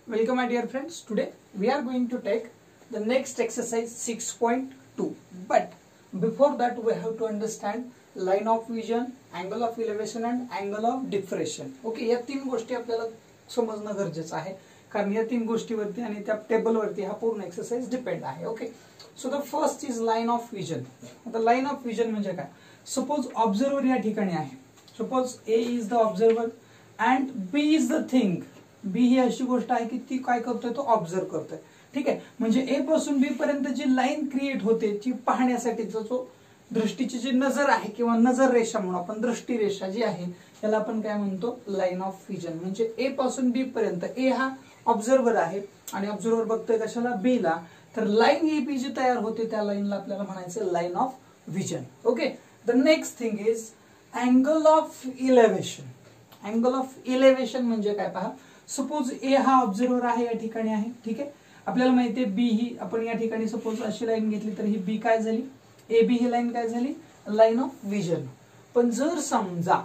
Welcome my dear friends. Today we are going to take the next exercise 6.2. But before that we have to understand line of vision, angle of elevation and angle of depression. Okay, या तीन गोष्टी आपल्याला समजणं गरजेचं आहे कारण या तीन गोष्टीवरती आणि त्या टेबलवरती हा पूर्ण एक्सरसाइज डिपेंड आहे. Okay, so the first is line of vision. आता लाइन ऑफ विजन म्हणजे काय? सपोज ऑब्झर्वर या ठिकाणी आहे. Suppose A is the observer and B is the thing. B ही अशी गोष्ट आहे की ती काय करतोय, तो ऑब्झर्व करतोय. ठीक आहे, म्हणजे ए पासून बी पर्यंत जी लाईन क्रिएट होते ती पाहण्यासाठीचा जो दृष्टीची जी नजर आहे किंवा नजर रेषा म्हणून आपण दृष्टी रेषा जी आहे त्याला आपण काय म्हणतो, लाईन ऑफ विजन. म्हणजे ए पासून बी पर्यंत, ए हा ऑब्झर्वर आहे आणि ऑब्झर्वर बघतोय कशाला, बी ला. तर लाईन ही बी जी तयार होते त्या लाईनला आपल्याला म्हणायचं line of vision. Okay, the next thing is angle of elevation. Angle of elevation म्हणजे काय पहा. सपोज ए हा ऑब्झर्वर आहे, या ठिकाणी आहे. ठीक आहे, आपल्याला माहिती आहे बी ही आपण या ठिकाणी सपोज अशी लाईन घेतली तर ही बी काय झाली, ए बी ही लाईन काय झाली, लाईन ऑफ विजन. पण जर समजा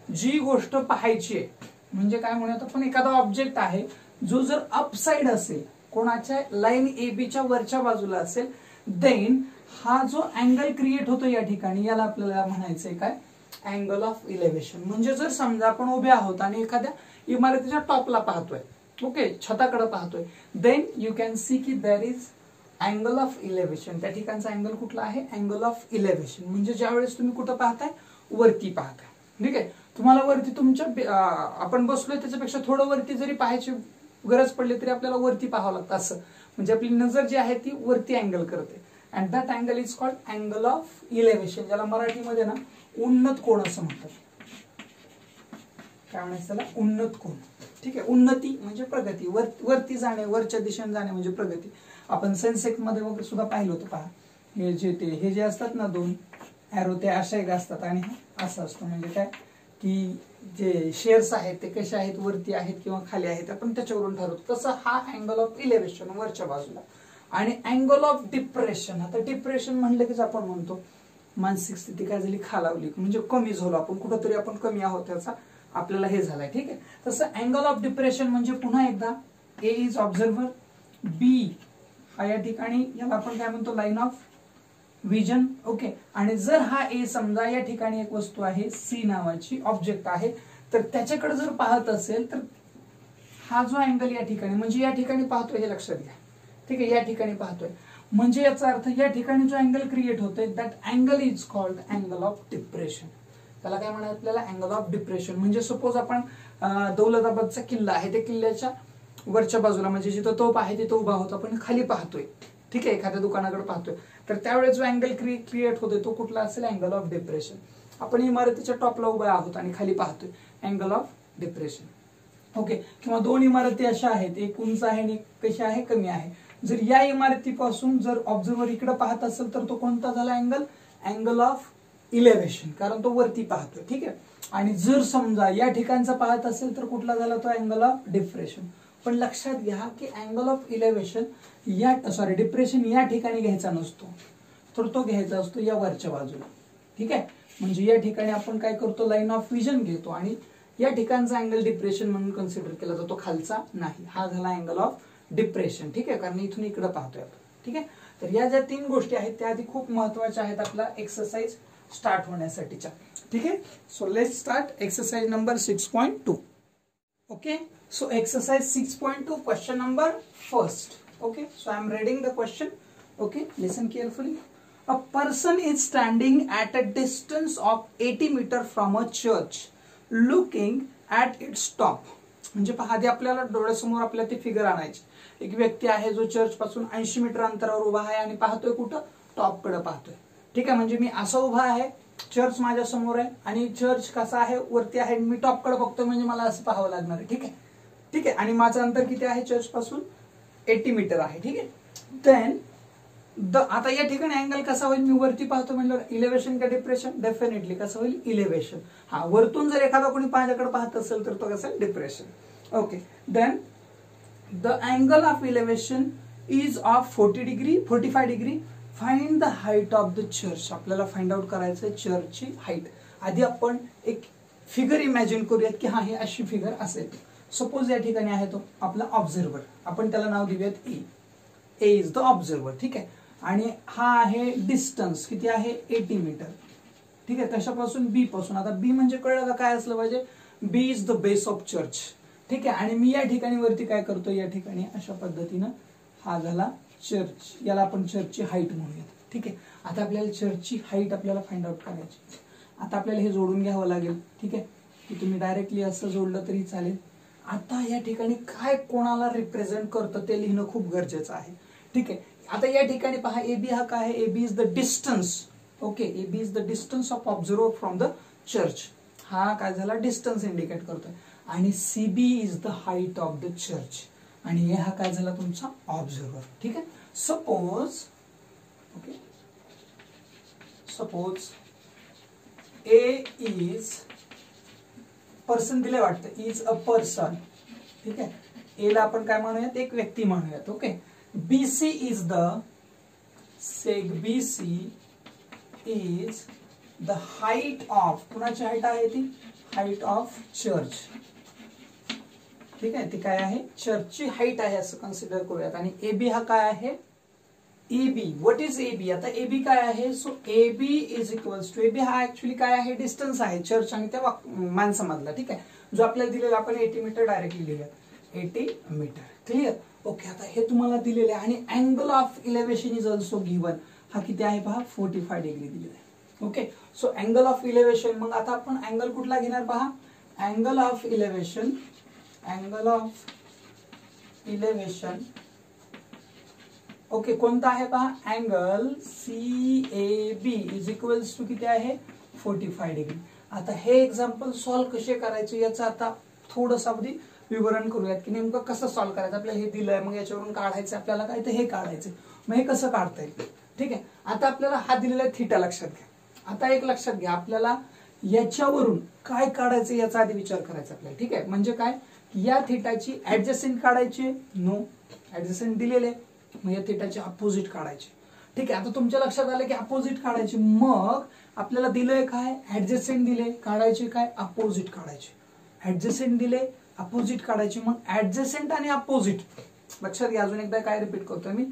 जी गोष्ट पाहायची आहे म्हणजे काय म्हणूयात आपण, एखादा ऑब्जेक्ट आहे जो जर अपसाइड असेल, कोणाच्या लाईन ए बीच्या वरच्या बाजूला असेल, देन हा जो अँगल क्रिएट होतो या ठिकाणी याला आपल्याला म्हणायचंय काय, अँगल ऑफ इलेव्हेशन. म्हणजे जर समजा आपण उभे आहोत आणि एखाद्या इमारतीच्या टॉपला पाहतोय, ओके, छताकडे पाहतोय, देन यू कॅन सी की there is angle of elevation. त्या ठिकाणचा अँगल कुठला आहे, अँगल ऑफ इलेव्हेशन. म्हणजे ज्यावेळेस तुम्ही कुठं पाहताय, वरती पाहताय. ठीक आहे, तुम्हाला वरती तुमच्या आपण बसलोय त्याच्यापेक्षा थोडं वरती जरी पाहायची गरज पडली तरी आपल्याला वरती पाहावं लागतं. असं म्हणजे आपली नजर जी आहे ती वरती अँगल करते. And that angle is called angle of elevation, ज्याला मराठीमध्ये ना उन्नत कोन असं म्हणतात. काय म्हणायचं त्याला, उन्नत कोन. ठीक आहे, उन्नती म्हणजे प्रगती, वरती जाणे, वरच्या दिशेने जाणे म्हणजे प्रगती. आपण सेन्सेक्स मध्ये वगैरे सुद्धा पाहिलं होतं पहा. हे जे असतात ना दोन एरो, ते अशा एक असतात आणि असं असतं. म्हणजे काय की जे शेअर्स आहेत ते कसे आहेत, वरती आहेत किंवा खाली आहेत, आपण त्याच्यावरून ठरवतो. तसं हा अँगल ऑफ इलेव्हेशन वरच्या बाजूला. आणि अँगल ऑफ डिप्रेशन, आता डिप्रेशन म्हणलं की आपण म्हणतो मानसिक स्थिती काय झाली, खालावली, म्हणजे कमी झालो आपण, कुठंतरी आपण कमी आहोत त्याचा आपल्याला हे झालंय. ठीक आहे, तसं अँगल ऑफ डिप्रेशन म्हणजे पुन्हा एकदा ए इज ऑब्झर्वर, बी हा या ठिकाणी याला आपण काय म्हणतो, लाईन ऑफ विजन. ओके, आणि जर हा ए समजा या ठिकाणी एक वस्तू आहे सी नावाची ऑब्जेक्ट आहे, तर त्याच्याकडे जर पाहत असेल तर हा जो अँगल या ठिकाणी म्हणजे या ठिकाणी पाहतोय हे लक्षात घ्या. ठीक आहे, या ठिकाणी पाहतोय म्हणजे याचा अर्थ या ठिकाणी जो अँगल क्रिएट होतोय that angle is called angle of depression. त्याला काय म्हणतात आपल्याला, अँगल ऑफ डिप्रेशन. म्हणजे सपोज आपण दौलताबादचा किल्ला आहे, त्या किल्ल्याच्या वरच्या बाजूला म्हणजे जिथं तोफ आहे तिथं उभा होतो, आपण खाली पाहतोय. ठीक आहे, एखाद्या दुकानाकडे पाहतोय, तर त्यावेळेस जो अँगल क्रिएट होतोय तो कुठला असेल, अँगल ऑफ डिप्रेशन. आपण इमारतीच्या टॉपला उभा आहोत आणि खाली पाहतोय, अँगल ऑफ डिप्रेशन. ओके, किंवा दोन इमारती अशा आहेत, एक उंच आहे आणि एक कशी आहे, कमी आहे. जर या इमारतीपासून जर ऑब्झर्वर इकडे पाहत असेल तर तो कोणता झाला अँगल, अँगल ऑफ इलेव्हेशन, कारण तो वरती पाहतोय. ठीक आहे, आणि जर समजा या ठिकाणचा पाहत असेल तर कुठला झाला, तो अँगल ऑफ डिप्रेशन. पण लक्षात घ्या की अँगल ऑफ इलेव्हेशन डिप्रेशन या ठिकाणी घ्यायचा नसतो, तर तो घ्यायचा असतो या वरच्या बाजूला. ठीक आहे, म्हणजे या ठिकाणी आपण काय करतो, लाईन ऑफ विजन घेतो आणि या ठिकाणचा अँगल डिप्रेशन म्हणून कन्सिडर केला जातो, खालचा नाही. हा झाला अँगल ऑफ डिप्रेशन. ठीक आहे, कारण इथून इकडे पाहतोय आपण. ठीक आहे, तर या ज्या तीन गोष्टी आहेत त्या आधी खूप महत्वाच्या आहेत आपला एक्सरसाइज स्टार्ट होण्यासाठीच्या. ठीक आहे, so let's start exercise number 6.2. okay, so exercise 6.2 question number first. Okay, so I am reading the question. Okay, listen carefully. A person is standing at a distance of 80 meters from a church looking at its top. म्हणजे पहा, आधी आपल्याला डोळ्यासमोर आपल्याला ती figure आणायची. एक व्यक्ती आहे जो चर्च पासून 80 मीटर अंतरावर उभा आहे आणि पाहतोय कुठं, टॉप कडे पाहतोय. ठीक आहे, म्हणजे मी असं उभा आहे, चर्च माझ्या समोर आहे आणि चर्च कसा आहे, वरती आहे, मी टॉप कडे बघतोय म्हणजे मला असं पाहावं लागणार आहे. ठीक आहे, ठीक आहे, आणि माझं अंतर किती आहे, चर्च पासून 80 मीटर आहे. ठीक आहे, देन आता या ठिकाणी अँगल कसा होईल, मी वरती पाहतो म्हणजे इलेव्हेशन का डिप्रेशन, डेफिनेटली कसं होईल, इलेव्हेशन. हा, वरतून जर एखादा कोणी माझ्याकडे पाहत असेल तर तो कसं, depression. Okay, then the angle of elevation is of 45 degree. Find the height of the church. आपल्याला फाइंड आउट करायचं चर्चची हाईट. आधी आपण एक फिगर इमॅजिन करूयात की हा, ही अशी फिगर असेल. सपोज या ठिकाणी आहे तो आपला ऑब्झर्वर, आपण त्याला नाव देऊयात ए इज द ऑब्झर्वर, ठीक आहे. आणि हा आहे डिस्टन्स किती आहे 80 मीटर, ठीक आहे. कशापासून बी पासून. आता बी म्हणजे कळलं का काय असलं पाहिजे, B is the base of church, ठीक आहे. आणि मी या ठिकाणी वरती काय करतो, या ठिकाणी अशा पद्धतीनं हा झाला चर्च, याला आपण चर्चची हाईट म्हणूयात, ठीक आहे. आता आपल्याला चर्चची हाईट आपल्याला फाइंड आउट करायची. आता आपल्याला हे जोडून घ्यावं लागेल, ठीक आहे. की तुम्ही डायरेक्टली असं जोडलं तरी चालेल. आता या ठिकाणी काय कोणाला रिप्रेझेंट करतं ते लिहिणं खूप गरजेचं आहे, ठीक आहे. आता या ठिकाणी पहा एबी हा काय आहे, AB is the distance, okay. AB is the distance of observer from the church, हा काय झाला डिस्टन्स इंडिकेट करतोय. आणि CB is the height of the church, आणि हा काय झाला तुमचा ऑब्झर्वर, ठीक आहे. Suppose okay, suppose A is person दिले वाटतं, इज अ पर्सन, ठीक आहे. ए ला आपण काय म्हणूयात, एक व्यक्ती म्हणूयात, okay. BC is the सेग BC is the height of, कुणाची हाईट आहे ती, हाईट ऑफ चर्च, ठीक आहे. ती काय आहे, चर्चची हाईट आहे असं कन्सिडर करूयात. आणि एबी हा काय आहे, एबी. व्हॉट इज एबी, आता एबी काय आहे, so AB is equals to, AB हा ऍक्च्युली काय आहे, डिस्टन्स आहे चर्च आणि त्या माणसामधला, ठीक आहे. जो आपल्याला दिलेला आपण 80 मीटर डायरेक्टली लिहिूया, 80 मीटर, क्लिअर, ओके. आता हे तुम्हाला दिलेले आहे. आणि angle of elevation is also given, हा किती आहे पहा 45 डिग्री दिलेला आहे, okay. So angle of elevation, मग आता आपण अँगल कुठला घेणार पहा, angle of elevation, angle of elevation, okay. कोणता आहे पहा, angle CAB is equals to किती आहे 45 डिग्री. आता हे एक्झाम्पल सॉल्व्ह कसे करायचे याचं आता थोडंसं अगदी विवरण करूयात की नेमकं कसं सॉल्व्ह करायचं. आपल्याला हे दिलंय, मग याच्यावरून काढायचं आपल्याला काय, तर हे काढायचं, मग हे कसं काढता येईल, ठीक आहे. आता आपल्याला हा दिलेला आहे थीटा, लक्षात घ्या. आता एक लक्षात घ्या, आपल्याला याच्यावरून काय काढायचं याचा आधी विचार करायचा आपल्याला, ठीक आहे. म्हणजे काय, या थीटाची ऍडजस्टंट काढायची, नो ऍडजस्टंट दिलेले, मग या थीटाची अपोजिट काढायची, ठीक आहे. आता तुमच्या लक्षात आलं की अपोजिट काढायची, मग आपल्याला दिलंय काय, ऍडजस्टंट दिले, काढायचे काय, अपोजिट काढायचे. ऍडजस्टंट दिले, अपोजिट काढायचे, मग ऍडजस्टंट आणि अपोजिट लक्षात घ्या. अजून एकदा काय रिपीट करतोय मी,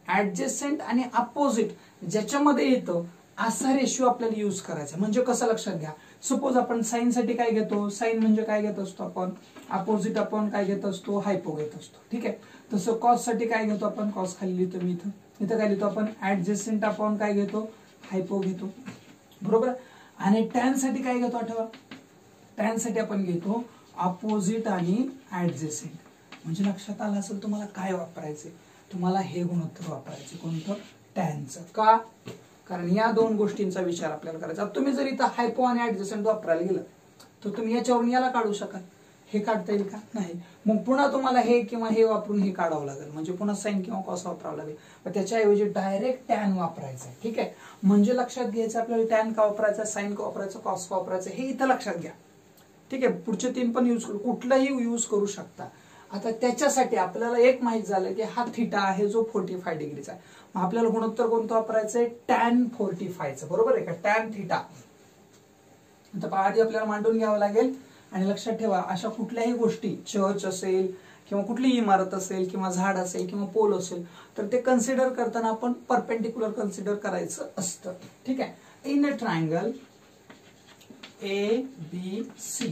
ऍडजस्टंट आणि अपोजिट ज्याच्यामध्ये येतं असा रेशिओ आपल्याला यूज करायचा. म्हणजे कसं लक्षात घ्या, सपोज आपण साइन साठी काय घेतो, साइन म्हणजे काय घेत असतो आपण, अपोजिट आपण काय घेत असतो, हायपो घेत असतो, ठीक आहे. तसं कॉस साठी काय घेतो आपण, कॉस खाली लिहितो मी इथं काय लिहितो आपण, ऍडजस्टंट आपण काय घेतो, हायपो घेतो, बरोबर. आणि टॅन साठी काय घेतो आठवा, टॅन साठी आपण घेतो अपोजिट आणि ऍडजस्टंट. म्हणजे लक्षात आलं असेल तुम्हाला काय वापरायचे, तुम्हाला हे गुणोत्तर वापरायचे, कोणतं, टॅनचं. का, कारण या दोन गोष्टींचा विचार आपल्याला करायचा. तुम्ही जर इथं हायपो आणि ऍडजस्टंट वापरायला गेलं तर तुम्ही याच्यावरून याला काढू शकाल, हे काढता येईल का, नाही. मग पुन्हा तुम्हाला हे किंवा हे वापरून हे काढावं लागेल, म्हणजे पुन्हा साइन किंवा कॉस वापरावं लागेल. पण त्याच्याऐवजी डायरेक्ट टॅन वापरायचं, ठीक आहे. म्हणजे लक्षात घ्यायचं आपल्याला टॅन का वापरायचं, साइन का वापरायचं, कॉस का वापरायचं, हे इथं लक्षात घ्या, ठीक आहे. पुढचे 3 पण यूज करू, कुठलाही यूज करू शकता. आता त्याच्यासाठी आपल्याला एक माहित झालं की हा थीटा आहे जो 45 डिग्रीचा आहे, मग आपल्याला गुणोत्तर कोणतं वापरायचंय, टॅन 45चं, बरोबर आहे का, टॅन थीटा. आता आधी आपल्याला मांडून घ्यावं लागेल. आणि लक्षात ठेवा, अशा कुठल्याही गोष्टी, चर्च असेल किंवा कुठली इमारत असेल किंवा झाड असेल किंवा पोल असेल, तर ते कन्सिडर करताना आपण परपेंडिक्युलर कन्सिडर करायचं असतं, ठीक आहे. In a triangle ABC,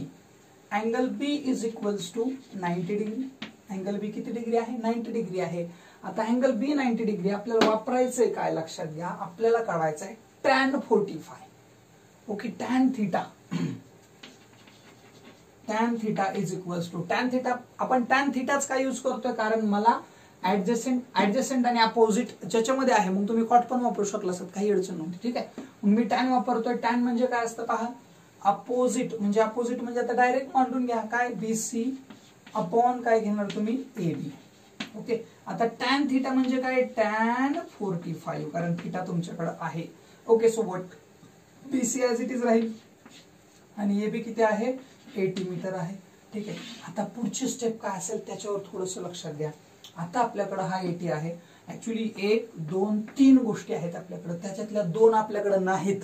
angle B is equals to 90 degree. Angle B किती डिग्री आहे, 90 डिग्री आहे. आता अँगल बी 90 डिग्री आपल्याला वापरायचंय काय, लक्षात घ्या, आपल्याला काढायचं आहे tan 45, okay. Tan theta, tan theta is equals to, tan theta आपण टॅन थीटाच काय यूज करतोय, कारण मला ऍडजस्टंट आणि अपोजिट ज्याच्यामध्ये आहे, मग तुम्ही कॉट पण वापरू शकला असत, काही अडचण नव्हती, ठीक आहे. मग मी टॅन वापरतोय. टॅन म्हणजे काय असतं पहा, अपोजिट म्हणजे आता डायरेक्ट मांडून घ्या, काय, BC अपॉन काय घेणार तुम्ही, AB, ओके. आता टॅन थीटा म्हणजे काय, टॅन 45, कारण थीटा तुमच्याकडे आहे, okay. So what, BC as it is राहील आणि AB किती आहे, 80 मीटर आहे, ठीक आहे. आता पुढची स्टेप काय असेल त्याच्यावर थोडंसं लक्षात द्या. आता आपल्याकडे हा 80 आहे, ऍक्च्युली 1 2 3 गोष्टी आहेत आपल्याकडे, त्याच्यातल्या 2 आपल्याकडे नाहीत,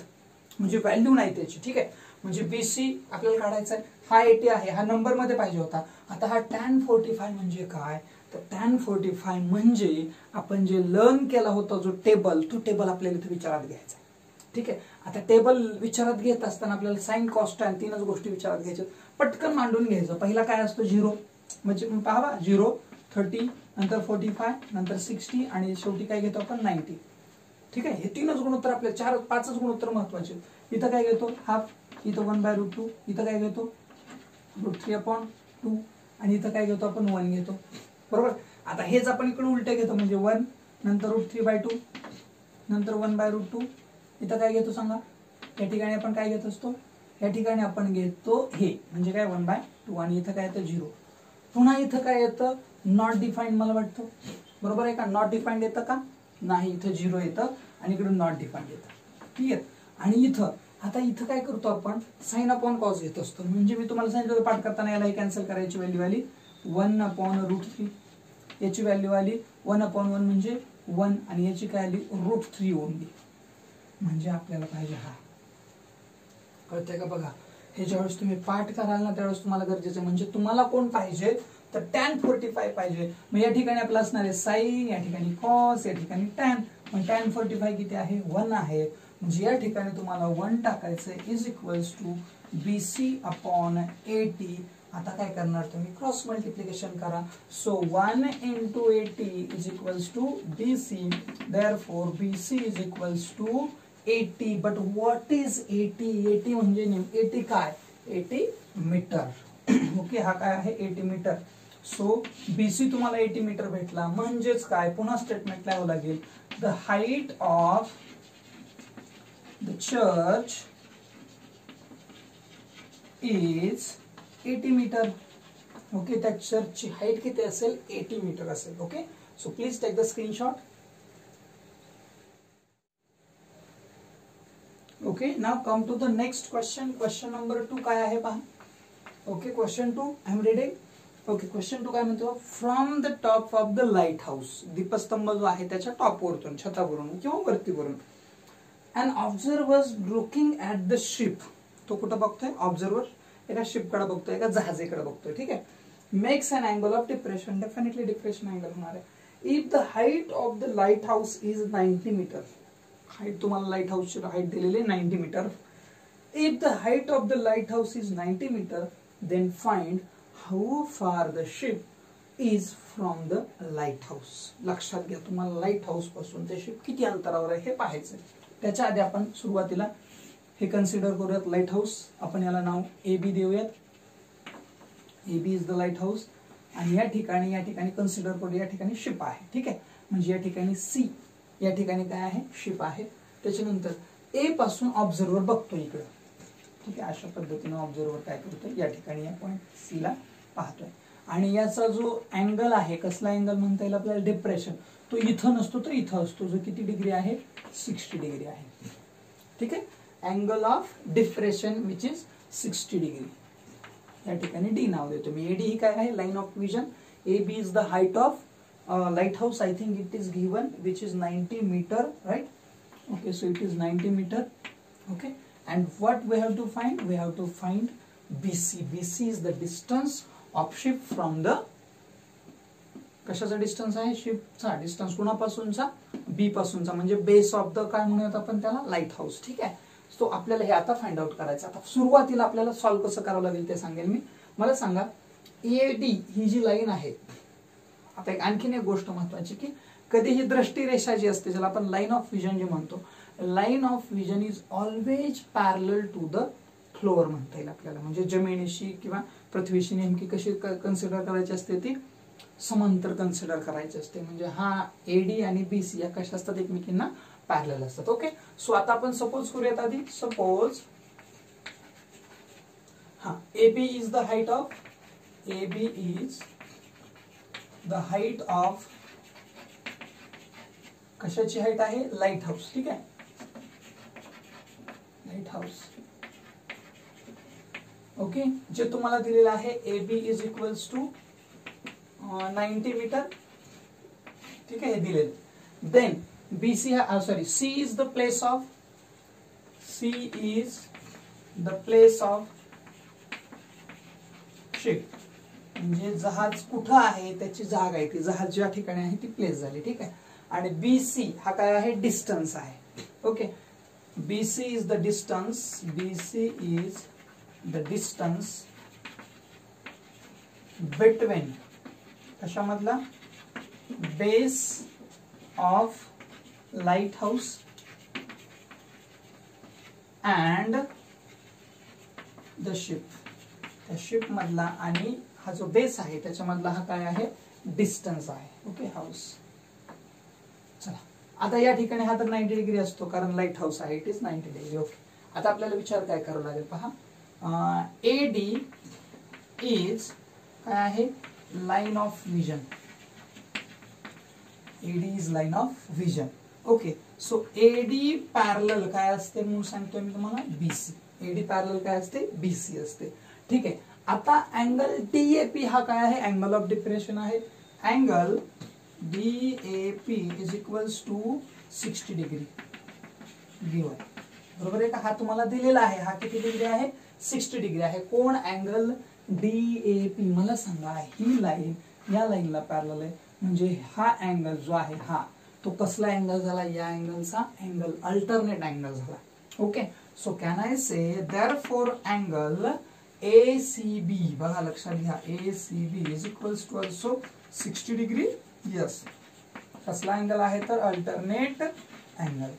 म्हणजे व्हॅल्यू नाही त्याची, ठीक आहे. म्हणजे बीसी आपल्याला काढायचा आहे. हा 80 आहे, हा नंबर मध्ये पाहिजे होता. आता हा tan 45 म्हणजे काय, तर tan 45 म्हणजे आपण जे लर्न केला होता जो टेबल, तो टेबल आपल्याला इथे विचारात घ्यायचा. ठीक आहे. आता टेबल विचारात घेत असताना आपल्याला साइन कॉस्ट आणि तीनच गोष्टी विचारात घ्यायच्या. पटकन मांडून घ्यायचं. पहिला काय असतो 0, म्हणजे पहा 0, 30, नंतर 45, नंतर 60 आणि शेवटी काय घेतो आपण 90. ठीक आहे. हे तीनच गुणोत्तर आपल्याला पाचच गुणोत्तर महत्वाचे. इथं काय घेतो हाफ, इथं 1/√2, इथं काय घेतो √3/2 आणि इथं काय घेतो आपण 1 घेतो. बरोबर. आता हेच आपण इकडे उलटे घेतो म्हणजे 1 नंतर √3/2 नंतर 1/√2. इथं काय घेतो सांगा. या ठिकाणी आपण काय घेत असतो, या ठिकाणी आपण घेतो हे म्हणजे काय 1/2 आणि इथं काय येतं 0. पुन्हा इथं काय येतं नॉट डिफाईन्ड मला वाटतं. बरोबर आहे का. नॉट डिफाईन्ड येतं का नाही, इथं 0 येतं आणि इकडून नॉट डिफाईन्ड येतं. ठीक आहे. आणि इथं आता इथं काय करतो आपण साइन अपॉन कॉस घेत असतो. म्हणजे मी तुम्हाला सांगितलं पाठ करताना याला कॅन्सल करायची व्हॅल्यू आली 1/√3, याची व्हॅल्यू आली 1/1 म्हणजे 1 आणि याची काय आली √3 ओनली. म्हणजे आपल्याला पाहिजे हा. कळतंय का बघा. हे ज्यावेळेस तुम्ही पाठ कराल ना त्यावेळेस तुम्हाला गरजेचं आहे. म्हणजे तुम्हाला कोण पाहिजे तर tan 45 पाहिजे. मग या ठिकाणी आपलं असणार आहे साइन, या ठिकाणी कॉस, या ठिकाणी tan. मग tan 45 किती आहे 1 आहे. म्हणजे या ठिकाणी तुम्हाला 1 टाकायचं इज इक्वल्स टू BC/80. आता काय करणार तुम्ही क्रॉस मल्टिप्लिकेशन करा. So 1 × 80 is equals to BC. Therefore BC is equals to 80. But what is 80? 80 म्हणजे 80 काय 80 मीटर. ओके. हा काय आहे 80 मीटर. सो BC तुम्हाला 80 मीटर भेटला. म्हणजेच काय पुन्हा स्टेटमेंट लिहावं लागेल. The height of the church is 80 meter. Okay. त्या चर्चची हाईट किती असेल 80 मीटर असेल. Okay. So please take the screenshot. Okay. Now come to the next question. Question number 2 काय आहे पहा. ओके. Question 2 I am reading. Okay. Question 2 काय म्हणतो, from the top of the lighthouse. दीपस्तंभ जो आहे त्याच्या टॉपवरून छतावरून किंवा वरतीवरून an observers looking at the ship. तो कुठं बघतोय ऑब्झर्वर एका शिपकडे बघतोय, एका जहाजाकडे बघतोय. ठीक आहे. Makes an angle of depression. Definitely depression angle होणार आहे. If the height of the lighthouse is 90 meter. Height तुम्हाला लाईट हाऊसची हाईट दिलेली 90 meter. If the height of the lighthouse is 90 meter then find how far the ship is from the lighthouse. लक्षात घ्या तुम्हाला light house पासून ते ship किती अंतरावर आहे हे पाहायचं. त्याच्या आधी आपण सुरुवातीला हे कन्सिडर करूयात लाईट हाऊस. आपण याला नाव AB देऊयात. AB is the light house. आणि या ठिकाणी कन्सिडर करू या ठिकाणी शिप आहे. ठीक आहे. म्हणजे या ठिकाणी C, या ठिकाणी काय आहे शिप आहे. त्याच्यानंतर A पासून ऑब्झर्वर बघतो इकडं. ठीक आहे. अशा पद्धतीने ऑब्झर्वर काय करतोय या ठिकाणी या पॉइंट C ला पाहतोय. आणि याचा जो अँगल आहे कसला अँगल म्हणता येईल आपल्याला डिप्रेशन, तो इथं नसतो तर इथं असतो. जो किती डिग्री आहे 60 डिग्री आहे. ठीक आहे. Angle of depression which is 60 degree. या ठिकाणी D नाव देतो मी. AD ही काय आहे line of vision. AB is the height of lighthouse. I think it is given which is 90 meter, right? Okay, so it is 90 meter. Okay, and what we have to find? We have to find BC. BC is the distance of ship from the. कशाचा distance आहे शिपचा distance कुणापासूनचा B पासूनचा म्हणजे base of the काय म्हणूयात आपण त्याला light house. ठीक आहे. So आपल्याला हे आता फाइंड आउट करायचं. आता सुरुवातीला आपल्याला सॉल्व्ह कसं करावं लागेल ते सांगेल मी. मला सांगा AD ही जी लाईन आहे. आता आणखीन एक गोष्ट महत्वाची की कधीही दृष्टी रेषा जी असते ज्याला आपण लाईन ऑफ विजन जे म्हणतो, line of vision is always parallel to the floor म्हणता येईल आपल्याला. म्हणजे जमिनीशी किंवा पृथ्वीशी नेमकी कशी कन्सिडर करायची असते ती समांतर कन्सिडर करायची असते. म्हणजे हा AD आणि BC या कशा असतात एकमेकींना पॅरलल असतात. ओके. सो आता आपण सपोज करूयात आधी. सपोज हा AB is the height of AB is the height of कशाची हाईट आहे लाईट हाऊस. ठीक आहे. Lighthouse. ओके. जे तुम्हाला दिलेलं आहे AB is equals to 90 meter. ठीक आहे. हे दिलेलं. Then BC sorry C is the place of C is the place of ship, म्हणजे जहाज कुठं आहे त्याची जागा आहे, ती जहाज ज्या ठिकाणी आहे ती प्लेस झाली. ठीक आहे. आणि BC हा काय आहे, डिस्टन्स आहे. Okay, BC is the distance, BC is the distance between कशामधला, base of lighthouse and the ship, त्या शिप मधला आणि हा जो बेस आहे त्याच्यामधला हा काय आहे, डिस्टन्स आहे. Okay, house. चला, आता या ठिकाणी हा तर 90 डिग्री असतो कारण लाईट हाऊस आहे, इट इज 90 डिग्री. ओके, आता आपल्याला विचार काय करावा लागेल पहा. AD इज काय आहे, line of vision. AD is line of vision. Okay, so AD parallel काय असते म्हणून सांगतोय मी तुम्हाला, BC. AD पॅरलल काय असते, BC असते. ठीक आहे. आता अँगल DAP हा काय आहे, अँगल ऑफ डिप्रेशन आहे. Angle DAP is equals to 60 degree given. बरोबर आहे का, हा तुम्हाला दिलेला आहे. हा किती डिग्री आहे, 60 डिग्री आहे. कोण, अँगल DAP. मला सांगा ही लाईन या लाईनला पॅरलल आहे, म्हणजे हा अँगल जो आहे हा तो कसला अँगल झाला, या अँगलचा अँगल, अल्टरनेट अँगल झाला. Okay, so can I say therefore angle ACB, बघा लक्षात घ्या, ACB is equals to also 60 degree. Yes, कसला अँगल आहे तर अल्टरनेट अँगल.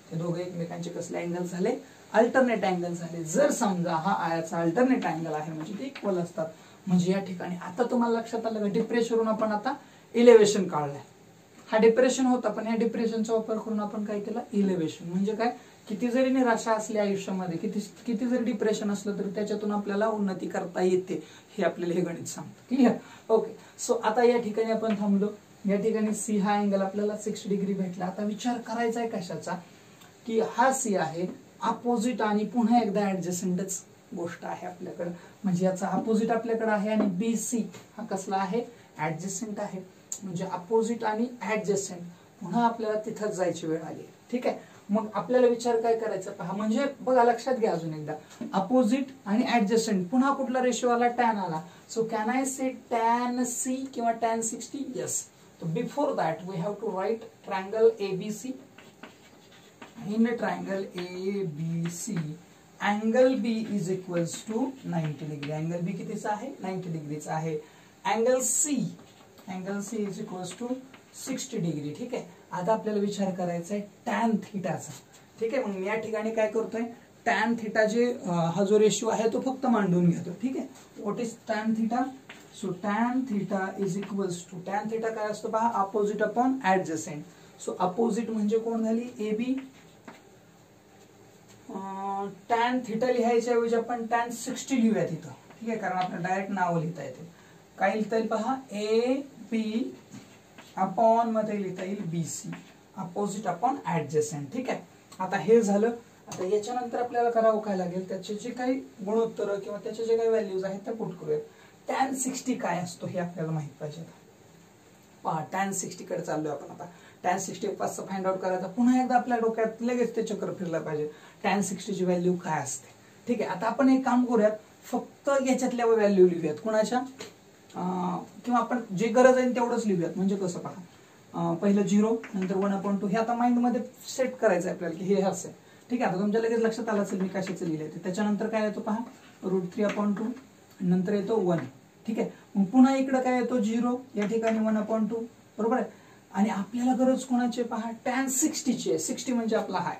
ते दोघे एकमेकांचे कसले अँगल झाले, अल्टरनेट अँगल झाले. जर समजा हा आयाचा अल्टरनेट अँगल आहे म्हणजे ते इक्वल असतात. म्हणजे या ठिकाणी आता तुम्हाला लक्षात आलं का, डिप्रेशनवरून आपण आता इलेव्हेशन काढलंय. हा डिप्रेशन होता पण या डिप्रेशनचा वापर करून आपण काय केलं, इलेव्हेशन. म्हणजे काय, किती जरी निराशा असली आयुष्यामध्ये, किती जरी डिप्रेशन असलं तरी त्याच्यातून आपल्याला उन्नती करता येते, हे आपल्याला हे गणित सांगतं. क्लिअर. ओके, सो आता या ठिकाणी आपण थांबलो. या ठिकाणी C हा अँगल आपल्याला 60 डिग्री भेटला. आता विचार करायचा आहे कशाचा, की हा C आहे अपोजिट आणि पुन्हा एकदा ऍडजस्टंटच गोष्ट आहे आपल्याकडे. म्हणजे याचा अपोजिट आपल्याकडे आहे आणि BC हा कसला आहे, ऍडजस्टंट आहे. म्हणजे अपोजिट आणि ऍडजस्टंट, पुन्हा आपल्याला तिथंच जायची वेळ आली. ठीक आहे. मग आपल्याला विचार काय करायचा पहा, म्हणजे बघा लक्षात घ्या अजून एकदा, अपोजिट आणि ऍडजस्टंट, पुन्हा कुठला रेशो आला, टॅन आला. So can I say tan C किंवा tan 60. Yes. So before that we have to write triangle ABC. In a triangle ABC, angle B is equals to 90 degree. Angle B कितीचा आहे, 90 डिग्रीचा आहे. Angle C is equals to 60 degree. ठीक आहे. आता आपल्याला विचार करायचा आहे टॅन थीटाचा. ठीक आहे. मग मी या ठिकाणी काय करतोय, टॅन थीटा जे हा जो रेशिओ आहे तो फक्त मांडून घेतो. ठीक आहे. What is tan theta? So tan theta is equals to, tan theta काय असतो पहा, opposite upon adjacent. So opposite म्हणजे कोण झाली, AB. टॅन थीटा लिहायच्या ऐवजी आपण टॅन 60 लिहूया तिथं. ठीक आहे, कारण आपल्याला डायरेक्ट नाव लिहिता येते. काय लिहिता येईल पहा, AB अपॉन मध्ये लिहिता येईल BC, अपोजिट अपॉन ऍडजसेंट. ठीक आहे. आता हे झालं. आता याच्यानंतर आपल्याला करावं काय लागेल, त्याचे जे काही गुणोत्तर किंवा त्याचे जे काही व्हॅल्यूज आहेत त्या पुट करूयात. टॅन 60 काय असतो हे आपल्याला माहित पाहिजे. पहा टॅन 60 कडे चाललोय आपण आता. टॅन 60 पासचं फाइंड आउट करायचा. पुन्हा एकदा आपल्या डोक्यात लगेच ते चक्र फिरलं पाहिजे, टॅन 60 ची व्हॅल्यू काय असते. ठीक आहे. आता आपण एक काम करूयात, फक्त याच्यातल्या व्हॅल्यू लिहूयात. कुणाच्या, किंवा आपण जे गरज आहे तेवढंच लिहूयात. म्हणजे कसं पहा, पहिलं 0, नंतर 1/2. हे आता माइंड मध्ये सेट करायचं आहे आपल्याला की हे असं आहे. ठीक आहे. आता तुमच्या लगेच लक्षात आलं असेल मी कशाचं लिहिलंय ते. त्याच्यानंतर काय येतो पहा, √3/2, नंतर येतो 1. ठीक आहे. मग पुन्हा इकडे काय येतो 0, या ठिकाणी 1/2. बरोबर आहे. आणि आपल्याला गरज कोणाची पहा, टॅन 60 ची आहे. 60 म्हणजे आपला हाय.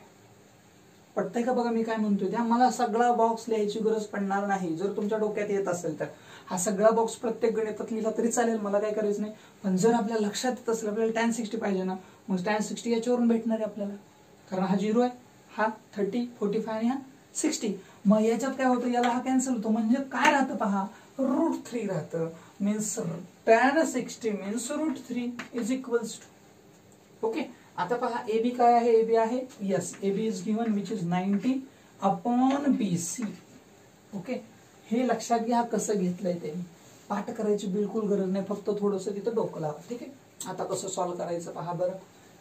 पटतंय का बघा मी काय म्हणतोय त्या. मला सगळा बॉक्स लिहायची गरज पडणार नाही. जर तुमच्या डोक्यात येत असेल तर हा सगळा बॉक्स प्रत्येक गणितात लिहिला तरी चालेल, मला काय करायचं नाही. पण जर आपल्याला लक्षात येत असेल आपल्याला टॅन 60 पाहिजे ना, मग टॅन 60 याच्यावरून भेटणार आहे आपल्याला. कारण हा 0 आहे, हा 30, 45 आणि हा 60. मग याच्यात काय होतं, याला हा कॅन्सल होतो. म्हणजे काय राहतं पहा, √3 राहतं. Means tan 60 means √3 is equals to. Okay. आता पहा AB काय आहे, AB आहे, yes, AB is given which is 90 upon BC. Okay. हे लक्षात घ्या कसं घेतलंय ते. पाठ करायची बिलकुल गरज नाही, फक्त थोडंसं तिथं डोकं लावा. ठीक आहे. आता कसं सॉल्व्ह करायचं पहा बरं.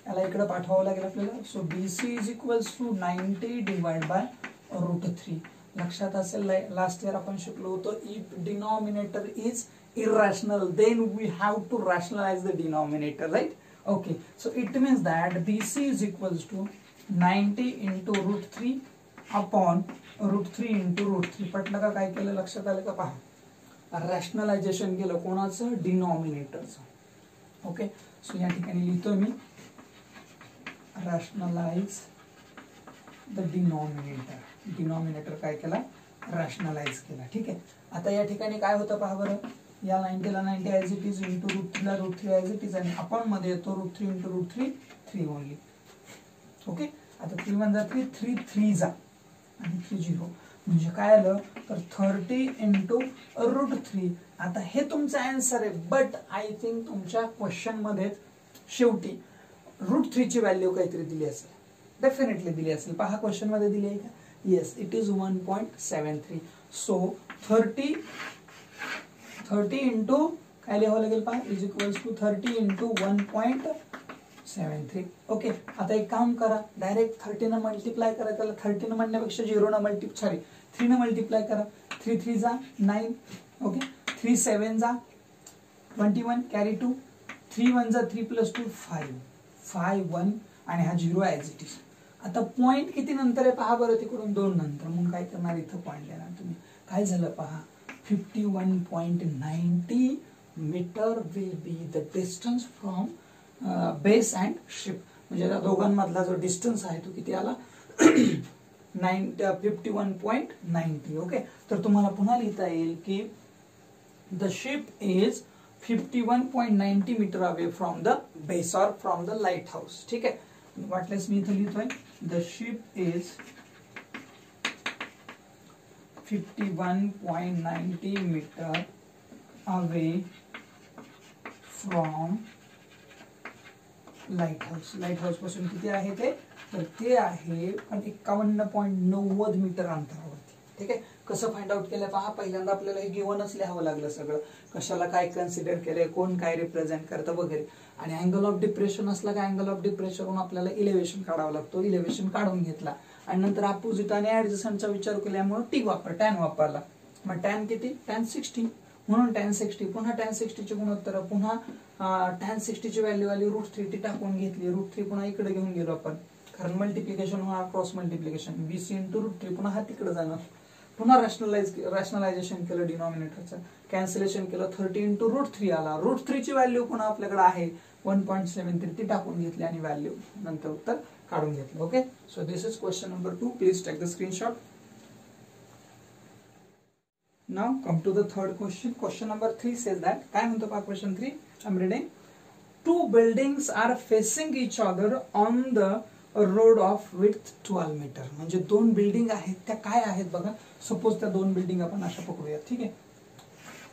याला इकडे पाठवावं लागेल आपल्याला. So BC is equals to 90 divide by √3. लक्षात असेल लास्ट इयर आपण शिकलो होतो, if denominator is irrational then we have to rationalize the denominator, right? Okay, so it means that BC is equals to 90 into root 3 upon root 3 into root 3. पटलं का? काय केलं? लक्षात आलं का? पहा, रॅशनलायझेशन केलं कोणाचं? डिनॉमिनेटरचं. ओके, सो या ठिकाणी लिहितो मी रॅशनलाइज द डिनॉमिनेटर. डिनॉमिनेटर काय केला? रॅशनलाइज केला. ठीक आहे. आता या ठिकाणी काय होतं पहा बरं, या 90 ला 90 as it is into root 3 ला रूट 3 ॲज इट इज, आणि आपण मध्ये येतो root 3 into root 3 3 only. Okay, आता 3 1 जा 3, 3 3 जा आणि 3 0, म्हणजे काय आलं तर 30 इंटू रूट 3. आता हे तुमचं आन्सर आहे, बट आय थिंक तुमच्या क्वेश्चन मध्ये शेवटी रूट 3 ची व्हॅल्यू काहीतरी दिली असेल, डेफिनेटली दिली असेल. पहा क्वेश्चन मध्ये दिली आहे का? Yes, it is 1.73. So 30 into काय लिहावं लागेल पहा, is equals to 30 into 1.73. Okay, आता एक काम करा, डायरेक्ट 30 न मल्टिप्लाय करा त्याला. 30 न म्हणण्यापेक्षा 0 न 3 न मल्टिप्लाय करा. 3 3 जा 9. ओके, 3 7 जा 21, कॅरी 2. 3 1 जा 3 प्लस 2 5 5 1, आणि हा 0 ॲज इट इज. आता पॉइंट किती नंतर आहे पहा बरं, तिकडून 2 नंतर. मग काय करणार, इथं पॉइंट देणार तुम्ही. काय झालं पहा, 51.90 meter will be the distance from base and ship. म्हणजे त्या दोघांमधला जो डिस्टन्स आहे तो किती आला? 51.90. ओके, तर तुम्हाला पुन्हा लिहिता येईल की the ship is 51.90 meter away from the base or from the lighthouse. ठीक आहे, वाटल्यास मी इथं लिहितोय the ship is 51.90 meter away from lighthouse. Lighthouse पासून किती आहे ते? तर ते आहे 51.90 मीटर अंतरावरती. ठीक आहे, कसं फाइंड आउट केलं पहा. पहिल्यांदा आपल्याला हे गिव्हनच लिहावं लागलं सगळं, कशाला काय कन्सिडर केलंय, कोण काय रिप्रेझेंट करतं वगैरे. आणि अँगल ऑफ डिप्रेशन असला का अँगल ऑफ डिप्रेशनवरून आपल्याला इलेव्हेशन काढावं लागतो. इलेव्हेशन काढून घेतला आणि नंतर अपोजिट आणि ऍडजस्टंटचा विचार केल्यामुळे टॅन वापरला. मग टॅन किती? टॅन 60, म्हणून टॅन 60. पुन्हा टॅन 60 ची गुणोत्तर, पुन्हा टॅन 60 ची व्हॅल्यू आली रूट 3 टी टाकून घेतली. रूट 3 पुन्हा इकडे घेऊन गेलो आपण, कारण मल्टिप्लिकेशन होणार, cross multiplication. BC into root 3, पुन्हा हा तिकडे जाणार. पुन्हा रॅशनलायझेशन केलं डिनॉमिनेटरचं, कॅन्सलेशन केलं. 30 इंटू रूट 3 आला. रूट 3 ची व्हॅल्यू पुन्हा आपल्याकडे आहे 1.73, ती टाकून घेतली आणि व्हॅल्यू नंतर उत्तर काढून घेतलं. Okay, so this is question number 2. Please take the screenshot. Now come to the third question. Question number 3 says that, काय म्हणतो पहा question 3, I'm reading. Two buildings are facing each other on the road of width 12 meter. म्हणजे दोन building आहेत, त्या काय आहेत बघा. सपोज त्या दोन बिल्डिंग आपण अशा पकडूया. ठीक आहे,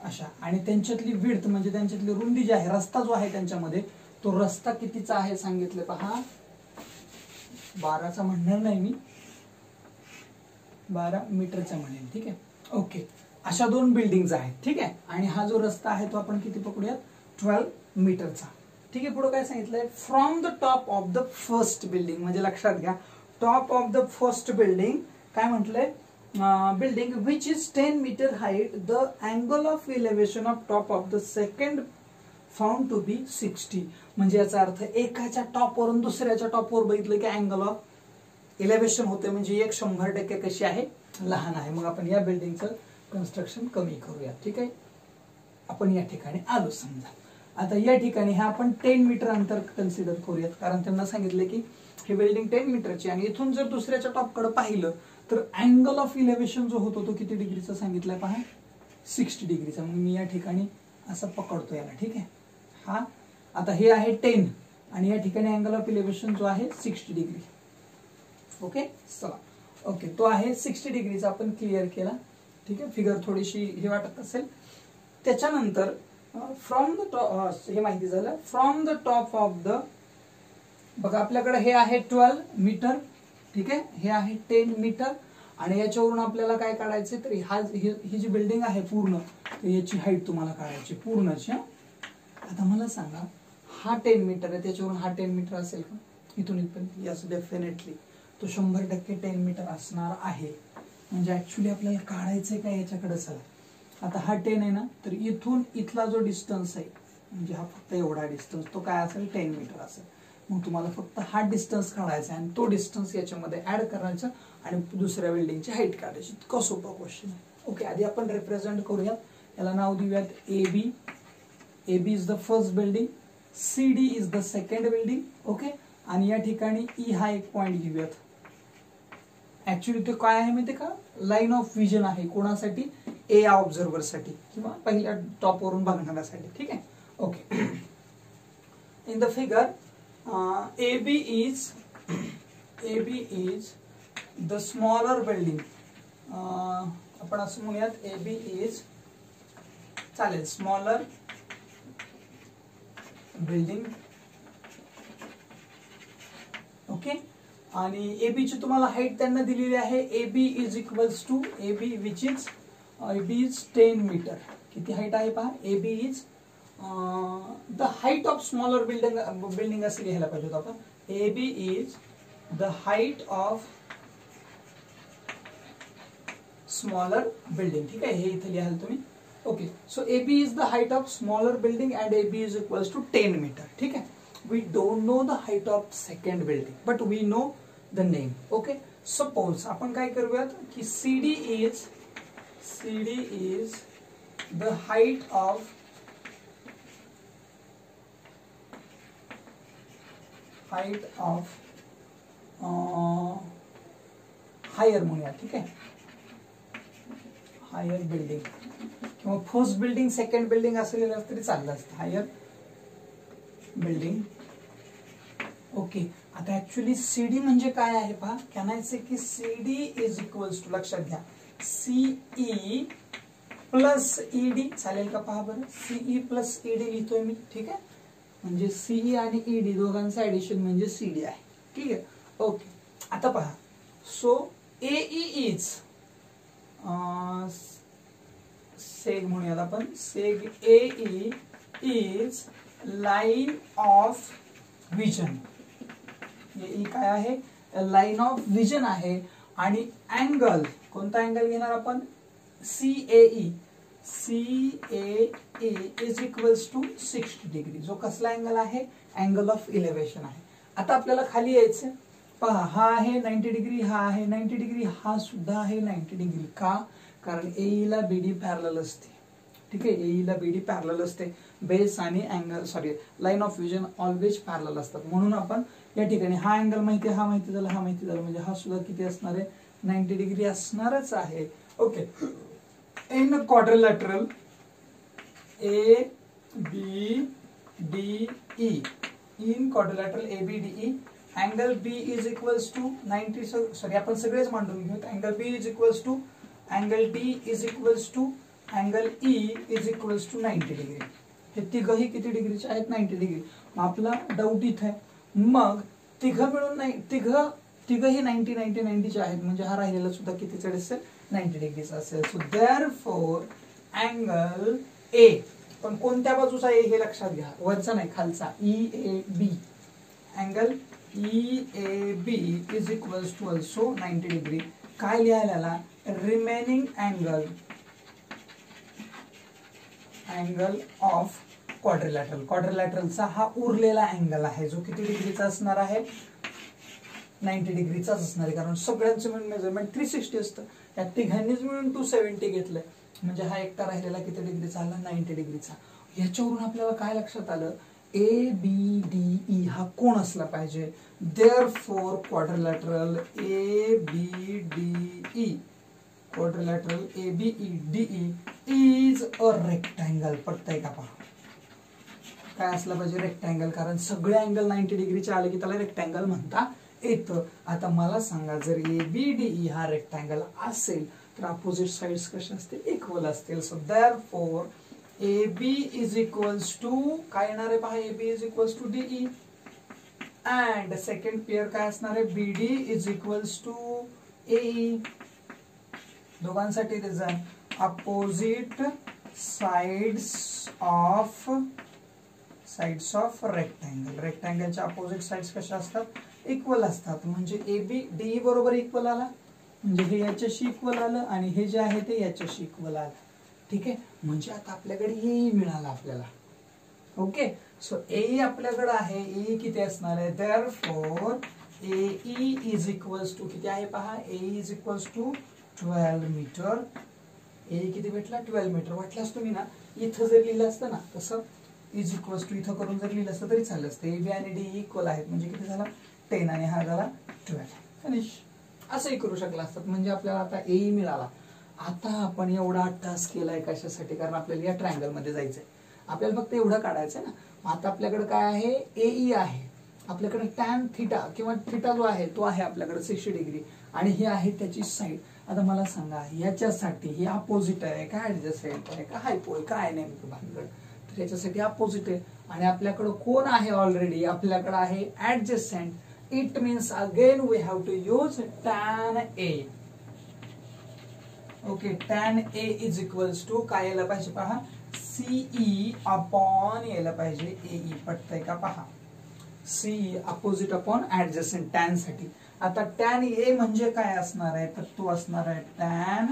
अशा, आणि त्यांच्यातली विड्थ म्हणजे त्यांच्यातली रुंदी जी आहे, रस्ता जो आहे त्यांच्यामध्ये, तो रस्ता कितीचा आहे सांगितलं पहा. 12चा म्हणणार नाही मी, 12 मीटरचा म्हणेन. ठीक आहे, ओके. अशा दोन बिल्डिंग्स आहेत. ठीक आहे, आणि हा जो रस्ता आहे तो आपण किती पकडूयात? 12 मीटरचा. ठीक आहे, पुढे काय सांगितलंय? From the top of the first building. म्हणजे लक्षात घ्या, top of the first building काय म्हटलंय? Building which is 10 metre height, the angle of elevation of top of the second found to be 60. म्हणजे याचा अर्थ एकाच्या टॉपवरून दुसऱ्याच्या टॉपवर बघितलं की अँगल ऑफ इलेव्हेशन होते, म्हणजे एक 100% कशी आहे? लहान आहे. मग आपण या बिल्डिंगचं कन्स्ट्रक्शन कमी करूया. ठीक आहे, आपण या ठिकाणी आलो समजा. आता या ठिकाणी हे आपण 10 मीटर अंतर कन्सिडर करूयात, कारण त्यांना सांगितले की ही बिल्डिंग 10 मीटरची, आणि इथून जर दुसऱ्याच्या टॉपकडे पाहिलं तर अँगल ऑफ इलेव्हेशन जो होतो तो किती डिग्रीचा सांगितलाय पहा? 60 डिग्रीचा. मग मी या ठिकाणी असं पकडतो याला. ठीक आहे, हा आता हे आहे 10 आणि या ठिकाणी अँगल ऑफ इलेव्हेशन जो आहे 60 डिग्री. ओके, चला. ओके, तो आहे 60 डिग्रीचा. आपण क्लिअर केला. ठीक आहे, फिगर थोडीशी हे वाटत असेल. त्याच्यानंतर फ्रॉम द टॉप, हे माहिती झालं. From the top of the, बघा आपल्याकडे हे आहे 12 मीटर. ठीक आहे, हे आहे 10 मीटर, आणि याच्यावरून आपल्याला काय काढायचे? तर ही जी बिल्डिंग आहे पूर्ण, तर याची हाईट तुम्हाला काढायची पूर्णची. आता मला सांगा, हा 10 मीटर आहे, त्याच्यावरून हा 10 मीटर असेल का? इथून इथपर्यंत? यस, डेफिनेटली तो 100% 10 मीटर असणार आहे. म्हणजे ऍक्च्युली आपल्याला काढायचंय काय याच्याकडे. चला आता हा 10 आहे ना, तर इथून इथला जो डिस्टन्स आहे म्हणजे हा फक्त एवढा डिस्टन्स, तो काय असेल 10 मीटर असेल. मग तुम्हाला फक्त हा डिस्टन्स काढायचा आणि तो डिस्टन्स याच्यामध्ये ऍड करायचा आणि दुसऱ्या बिल्डिंगची हाईट काढायची. इतका सोपा क्वेश्चन आहे. ओके, आधी आपण रिप्रेझेंट करूयात. याला नाव देऊयात AB. AB is the first building, CD is the second building. Okay, आणि या ठिकाणी E हा एक पॉइंट घेऊयात. ऍक्च्युली ते काय आहे माहिती का, लाईन ऑफ विजन आहे. कोणासाठी? ए ऑब्झर्वर साठी किंवा पहिल्या टॉप वरून बघणाऱ्यासाठी. ठीक आहे. Okay, in the figure AB is the smaller building. आपण असं म्हणूयात AB इज, चालेल, स्मॉलर बिल्डिंग. ओके, आणि AB ची तुम्हाला हाईट त्यांना दिलेली आहे. AB is equals to AB which is AB is 10 meter. किती हाईट आहे पहा. AB is the height of smaller building असं लिहायला पाहिजे होतं आपण. AB is the height of smaller building. ठीक आहे, हे इथे लिहाल तुम्ही. Okay, so AB is the height of smaller building and AB is equals to 10 meter. ठीक आहे. We don't know the height of second building, but we know the name. Okay, suppose आपण काय करूयात की CD is the height of higher म्हणूया. ठीक आहे, higher building किंवा फर्स्ट बिल्डिंग सेकंड बिल्डिंग असलेलं तरी चाललं असतं. Higher building. ओके, आता ऍक्च्युली सीडी म्हणजे काय आहे पहा. कॅन आय से की सीडी इज इक्वल्स टू, लक्षात घ्या, सीई प्लस ईडी. चालेल का पहा बरं. सीई प्लस ईडी लिहितोय मी. ठीक आहे, म्हणजे सीई आणि ईडी दोघांचं ऍडिशन म्हणजे सीडी आहे. ठीक आहे. ओके, आता पहा. सो एई इज सेग म्हणूयात आपण. सेग एई इज लाईन ऑफ विजन. हे काय आहे, लाईन ऑफ विजन आहे. आणि अँगल, कोणता अँगल घेणार आपण, CAE. CAE is equals to 60 degree. जो कसला अँगल आहे, अँगल ऑफ इलेव्हेशन आहे. आता आपल्याला खाली यायचं. पहा, हा आहे 90 डिग्री, हा आहे 90 डिग्री, हा सुद्धा आहे 90 डिग्री. का? कारण AE ला BD पॅरलल असते. ठीक आहे, AE ला BD पॅरलल असते. बेस आणि angle, sorry, line of vision always parallel असतात. म्हणून आपण या ठिकाणी हा अँगल माहिती आहे, हा माहिती झाला, हा माहिती झाला, म्हणजे हा सुद्धा किती असणार आहे, 90 डिग्री असणारच आहे. Okay, in quadrilateral ABDE, in quadrilateral ABDE angle B is equals to 90, sorry आपण सगळेच मांडून घेऊयात. Angle B is equals to angle D is equals to angle E is equals to 90 degree. हे तिघही किती डिग्रीचे आहेत, 90 डिग्री. आपला डाऊट इथे आहे. मग तिघ मिळून नाही, तिघही 90 90 90चे आहेत, म्हणजे हा राहिलेला सुद्धा कितीचा असेल, 90 डिग्रीचा असेल. सो देअरफॉर अँगल ए, पण कोणत्या बाजूचा ए हे लक्षात घ्या, वरचा नाही खालचा, EAB. Angle EAB is equals to also 90 degree. काय लिहायला, रिमेनिंग अँगल ऑफ क्वाड्रिलॅटरल. क्वाड्रिलॅटरलचा हा उरलेला अँगल आहे, जो किती डिग्रीचा असणार आहे, 90 डिग्रीचाच असणार आहे. कारण सगळ्यांचं मिळून मेजरमेंट 360 असतं. या तिघांनीच मिळून 270 घेतलंय, म्हणजे हा एकटा राहिलेला किती डिग्रीचा आला, 90 डिग्रीचा. याच्यावरून आपल्याला काय लक्षात आलं, ABDE हा कोण असला पाहिजे. Therefore quadrilateral ABDE, quadrilateral ABDE is a rectangle. पटतंय का पहा, काय असला पाहिजे, रेक्टँगल. कारण सगळे अँगल 90 डिग्रीचे आले की त्याला रेक्टँगल म्हणता येतं. आता मला सांगा, जर ABDE हा रेक्टँगल असेल तर अपोजिट साइड्स कशा असतील, इक्वल असतील. So therefore AB is equals to काय येणार आहे पहा, AB is equals to DE and second pair काय असणार आहे, BD is equals to AE. दोघांसाठी reason, opposite sides of rectangle. रेक्टँगलच्या अपोजिट साइड्स कशा असतात, इक्वल असतात. म्हणजे ABDE बरोबर इक्वल आला. म्हणजे हे याच्याशी इक्वल आलं आणि हे जे आहे ते याच्याशी इक्वल आलं. ठीक आहे, म्हणजे आता आपल्याकडे ए मिळालं आपल्याला. ओके, सो ए आपल्याकडे आहे. ए किती असणार आहे, therefore A is equals to किती आहे पहा, A is equals to 12 metre. A किती भेटला, 12 मीटर. वाटल्यास तुम्ही ना इथं जर लिहिलं असतं ना तसं इज इक्वल्स टू इथं करून जर लिहिलं असतं तरी चाललं असतं. ए बी आणि डी इक्वल आहेत म्हणजे किती झाला 10 आणि हा झाला 12. फिनिश. असंही करू शकला असतात. म्हणजे आपल्याला आता ए मिळाला. आता आपण एवढा टास्क केलाय कशासाठी, कारण आपल्याला या ट्रायंगल मध्ये जायचंय. आपल्याला फक्त एवढं काढायचंय ना. आता आपल्याकडे काय आहे, एई आहे. आपल्याकडे टॅन थिटा किंवा थिटा जो आहे तो आहे आपल्याकडे 60 डिग्री आणि ही आहे त्याची साईड. आता मला सांगा याच्यासाठी ही अपोजिट आहे का ऍडजस्टंट आहे का हायपो आहे, काय नेमकं भानगड. तर याच्यासाठी अपोजिट आहे आणि आपल्याकडे कोण आहे, ऑलरेडी आपल्याकडे आहे adjacent. It means again we have to use tan A. Okay, tan A is equals to काय यायला पाहिजे पहा, सीई अपॉन यायला पाहिजे एई. पटतंय का पहा, see opposite upon adjacent tan साठी. आता टॅन ए म्हणजे काय असणार आहे, तर तो असणार आहे टॅन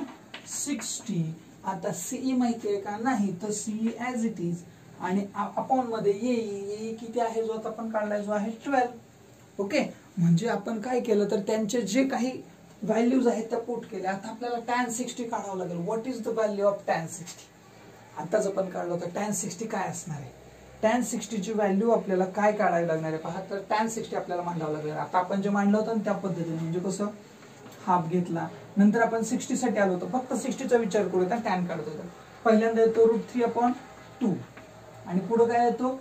60. आता सीई माहितीये का, नाही तर सीई ऍज इट इज आणि अपॉन मध्ये येई किती आहे जो आता आपण काढलाय जो आहे 12. ओके, म्हणजे आपण काय केलं तर त्यांचे जे काही व्हॅल्यूज आहेत त्या पुट केल्या. आता आपल्याला टॅन 60 काढावं लागेल. What is the value of tan 60. आताच आपण काढलं होतं टॅन 60 काय असणार आहे. टॅन 60 ची व्हॅल्यू आपल्याला काय काढावी लागणार आहे पहा, तर टॅन 60 आपल्याला मांडावं लागेल. आता आपण जे मांडलं होतं त्या पद्धतीने, म्हणजे कसं हाफ घेतला, नंतर आपण 60 साठी आलो होतो, फक्त 60चा विचार करू येतात टॅन काढतो. पहिल्यांदा येतो √3/2 आणि पुढे काय येतो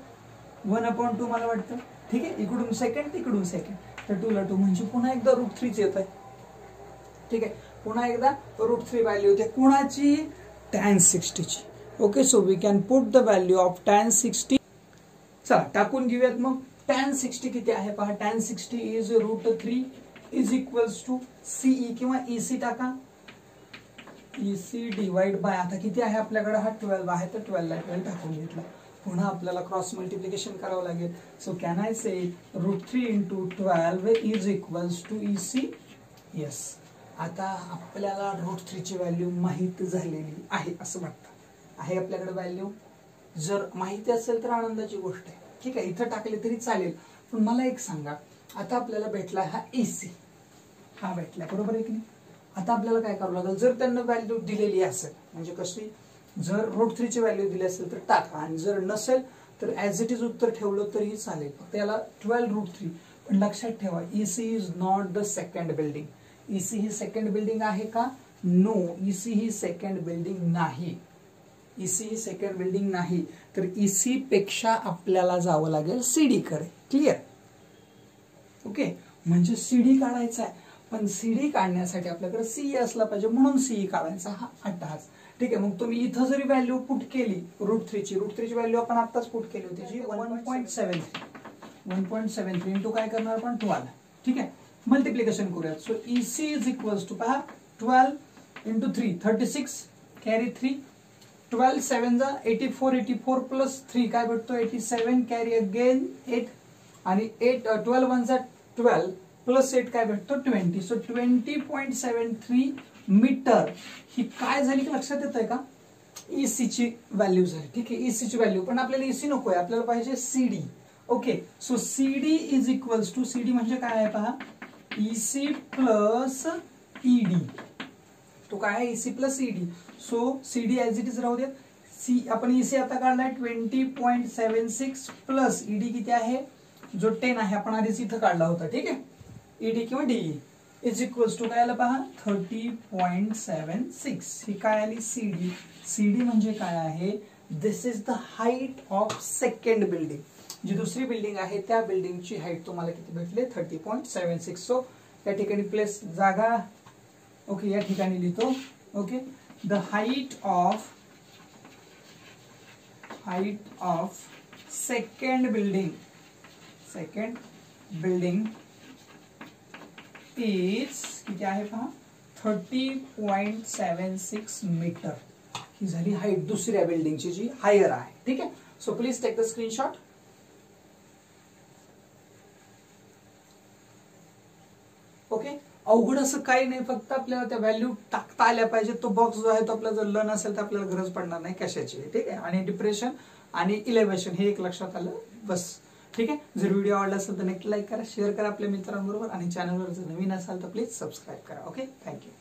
1/2 मला वाटतं. ठीक आहे, इकडून सेकंड तिकडून सेकंड, तर 2 ला 2 म्हणजे पुन्हा एकदा √3 येत आहे. ठीक आहे, पुन्हा एकदा √3 व्हॅल्यू होते कुणाची, टॅन 60 ची. Okay, so we can put the value of tan 60. चला टाकून घेऊयात मग. टॅन 60 किती आहे पहा, टॅन 60 इज √3 इज इक्वल्स टू सीई किंवा ईसी टाका. ईसी डिवाइड बाय, आता किती आहे आपल्याकडे, हा 12 आहे तर 12 ला 12 टाकून घेतला. पुन्हा आपल्याला क्रॉस मल्टिप्लिकेशन करावं लागेल. So can I say √3 into 12 is equals to EC. Yes, आता आपल्याला √3 ची व्हॅल्यू माहित झालेली आहे असं वाटतं. आहे आपल्याकडे व्हॅल्यू. जर माहिती असेल तर आनंदाची गोष्ट आहे. ठीक आहे, इथं टाकले तरी चालेल. पण मला एक सांगा, आता आपल्याला भेटला हा एसी, हा भेटला बरोबर आहे की नाही. आता आपल्याला काय करावं लागेल, जर त्यांना व्हॅल्यू दिलेली असेल, म्हणजे कशी, जर √3 ची व्हॅल्यू दिली असेल तर टाका आणि जर नसेल तर ऍज इट इज उत्तर ठेवलं तरीही चालेल. फक्त याला 12√3. पण लक्षात ठेवा EC is not the second building. EC he second building आहे का, नो, ईसी ही सेकंड बिल्डिंग नाही. ईसी ही सेकंड बिल्डिंग नाही, तर ईसी पेक्षा आपल्याला जावं लागेल सीडी कडे. क्लिअर. ओके, म्हणजे सीडी काढायचा आहे, पण सीडी काढण्यासाठी आपल्याकडे सीई असला पाहिजे, म्हणून सीई काढायचा हा अट्टाहास. ठीक आहे, मग तुम्ही इथं जरी व्हॅल्यू पुट केली √3 ची व्हॅल्यू आपण आताच पुट केली होती जी 1.73 इंटू काय करणार आपण 12. ठीक आहे, मल्टिप्लिकेशन करूयात. So EC is equals to पहा 12 into 3 36 कॅरी 3, 12 7 जा 84, 84 प्लस 3 काय भेटतो 87, कॅरी अगेन 8 आणि 12 1 जा 12 प्लस 8 काय भेटतो 20. सो 20.73 मीटर ही काय झाली की लक्षात येत आहे का, ईसी ची व्हॅल्यू झाली. ठीक आहे, ईसी ची व्हॅल्यू, पण आपल्याला ईसी नकोय, आपल्याला पाहिजे CD. Okay, so CD is equals to, CD म्हणजे काय आहे पहा, ईसी प्लस ईडी. तो काय आहे, EC plus ED. So CD as it is राहू देत. सी आपण ईसी आता काढलाय 20.76 प्लस ईडी किती आहे, जो 10 आहे आपण आधीच इथं काढला होता. ठीक आहे, ईडी किंवा डीई इज इक्वल्स टू काय आलं पहा 30.76. ही काय आली सीडी. सीडी म्हणजे काय आहे, this is the height of second building. जी दुसरी बिल्डिंग आहे त्या बिल्डिंगची हाईट तुम्हाला किती भेटले 30.76. सो या ठिकाणी प्लेस जागा. ओके, या ठिकाणी लिहितो. Okay, the height of second building is किती आहे पहा 30.76 मीटर. ही झाली हाईट दुसऱ्या बिल्डिंगची जी हायर आहे. ठीक आहे, so please take the screenshot. Okay, अवघड असं काही नाही, फक्त आपल्याला त्या व्हॅल्यू टाकता आल्या पाहिजे. तो बॉक्स जो आहे तो आपला जर लन असेल तर आपल्याला गरज पडणार नाही कशाची, ठीक आहे. आणि डिप्रेशन आणि इलेव्हेशन हे एक लक्षात आलं बस, ठीक आहे. जर व्हिडिओ आवडला असेल तर नक्की लाईक करा, शेअर करा आपल्या मित्रांबरोबर, आणि चॅनलवर जर नवीन असाल तर प्लीज सबस्क्राईब करा. Okay, thank you.